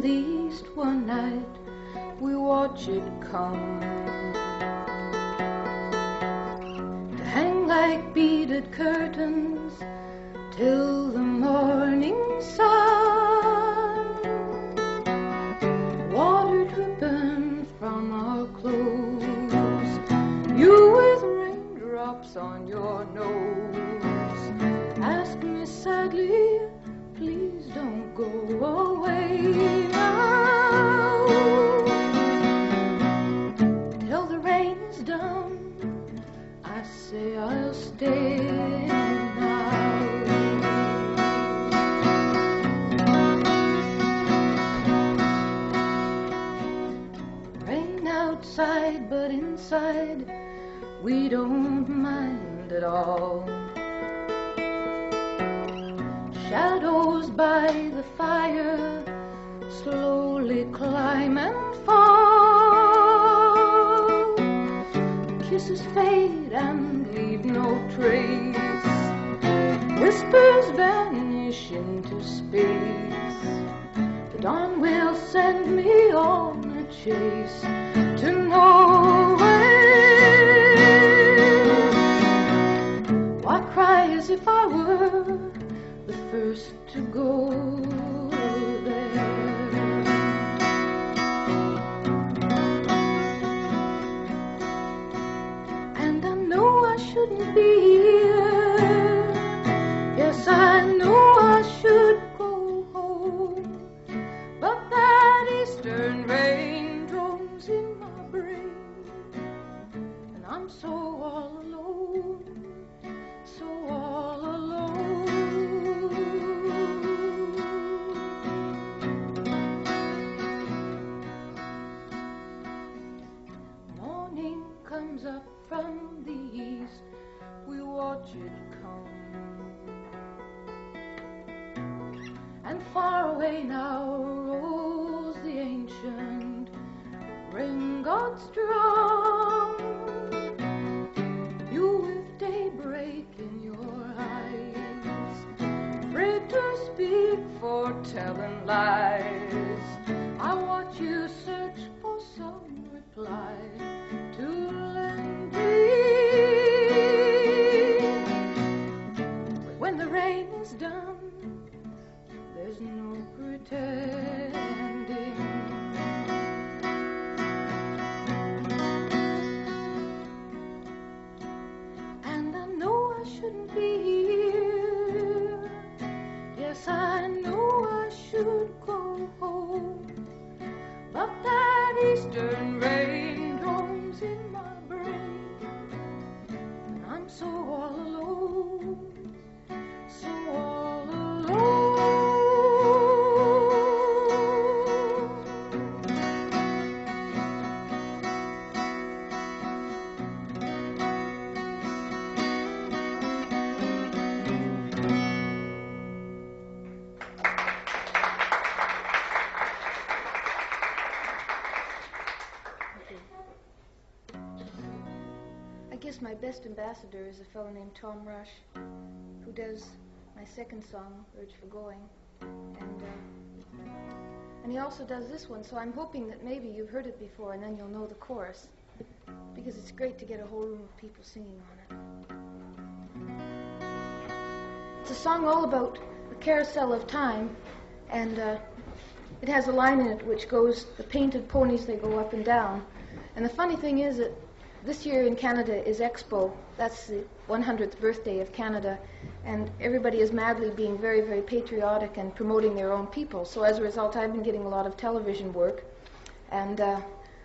the east one night, we watch it come, to hang like beaded curtains till the morning sun. Water dripping from our clothes, you with raindrops on your nose. Ask me sadly, please don't go away now. Till the rain's done, I say I'll stay now. Rain outside, but inside we don't mind at all. Shadows by the fire slowly climb and fall. Kisses fade and leave no trace. Whispers vanish into space. The dawn will send me on a chase to nowhere. Why cry as if I were the first to go there? And I know I shouldn't be here. Yes, I know I should go home. But that eastern rain drones in my brain, and I'm so all alone, so all alone. Morning comes up from the east, we watch it come, and far away now rolls the ancient ring God's drum. You with daybreak in your eyes, afraid to speak, foretelling lies. I watch you search for some reply to lend dream. But when the rain is done, there's no pretending. And I know I shouldn't be here. Yes, I know I should go home. But that eastern rain drones in my brain, and I'm so all alone, so all alone. I guess my best ambassador is a fellow named Tom Rush, who does my second song, Urge for Going, and he also does this one, so I'm hoping that maybe you've heard it before and then you'll know the chorus, because it's great to get a whole room of people singing on it. It's a song all about the carousel of time, and it has a line in it which goes, the painted ponies, they go up and down. And the funny thing is that this year in Canada is Expo. That's the 100th birthday of Canada, and everybody is madly being very, very patriotic and promoting their own people. So as a result, I've been getting a lot of television work, and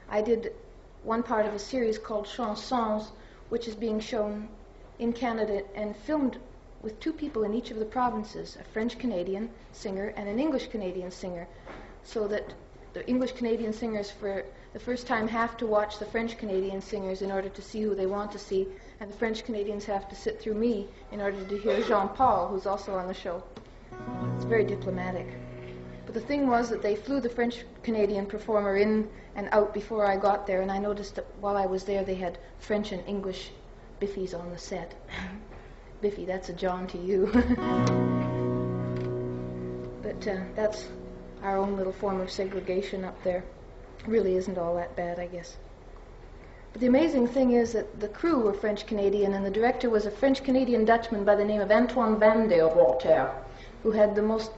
I did one part of a series called Chansons, which is being shown in Canada and filmed with two people in each of the provinces, a French-Canadian singer and an English-Canadian singer, so that the English-Canadian singers for the first time have to watch the French-Canadian singers in order to see who they want to see, and the French-Canadians have to sit through me in order to hear Jean-Paul, who's also on the show. It's very diplomatic. But the thing was that they flew the French-Canadian performer in and out before I got there, and I noticed that while I was there they had French and English Biffies on the set. Biffy, that's a John to you. But that's our own little form of segregation up there really isn't all that bad, I guess. But the amazing thing is that the crew were French-Canadian, and the director was a French-Canadian Dutchman by the name of Antoine van der Water, who had the most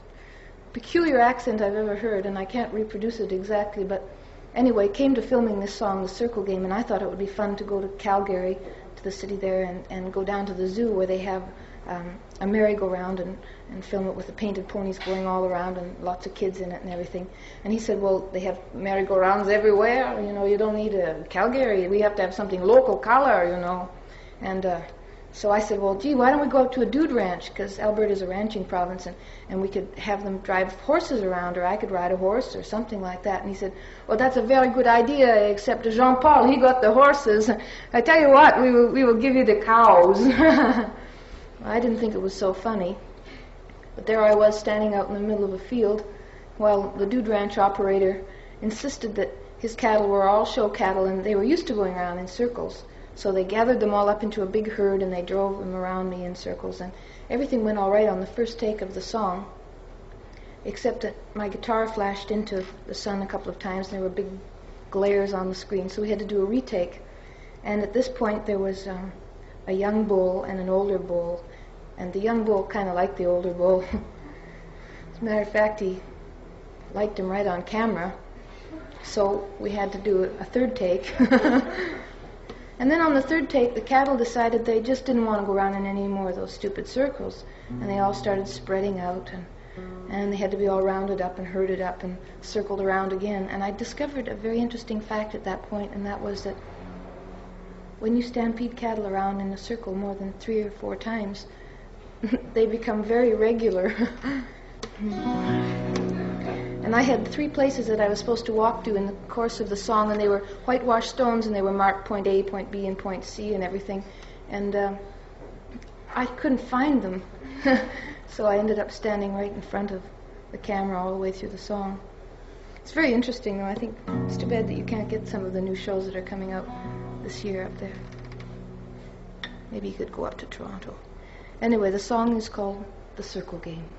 peculiar accent I've ever heard, and I can't reproduce it exactly, but anyway, came to filming this song, The Circle Game, and I thought it would be fun to go to Calgary, to the city there, and go down to the zoo where they have a merry-go-round and film it with the painted ponies going all around and lots of kids in it and everything. And he said, well, they have merry-go-rounds everywhere, you know, you don't need a Calgary, we have to have something local color, you know. And so I said, well, gee, why don't we go up to a dude ranch, because Alberta is a ranching province, and we could have them drive horses around, or I could ride a horse or something like that. And he said, well, that's a very good idea, except Jean-Paul, he got the horses. I tell you what, we will give you the cows. I didn't think it was so funny, but there I was standing out in the middle of a field while the dude ranch operator insisted that his cattle were all show cattle and they were used to going around in circles. So they gathered them all up into a big herd and they drove them around me in circles, and everything went all right on the first take of the song, except that my guitar flashed into the sun a couple of times and there were big glares on the screen, so we had to do a retake. And at this point there was a young bull and an older bull, and the young bull kind of liked the older bull. As a matter of fact, he liked him right on camera, so we had to do a third take. And then on the third take, the cattle decided they just didn't want to go around in any more of those stupid circles, and they all started spreading out, and they had to be all rounded up and herded up and circled around again. And I discovered a very interesting fact at that point, and that was that when you stampede cattle around in a circle more than 3 or 4 times, they become very regular. And I had 3 places that I was supposed to walk to in the course of the song, and they were whitewashed stones, and they were marked point A, point B, and point C, and everything. And I couldn't find them. So I ended up standing right in front of the camera all the way through the song. It's very interesting, though. I think it's too bad that you can't get some of the new shows that are coming out this year up there. Maybe you could go up to Toronto. Anyway, the song is called The Circle Game.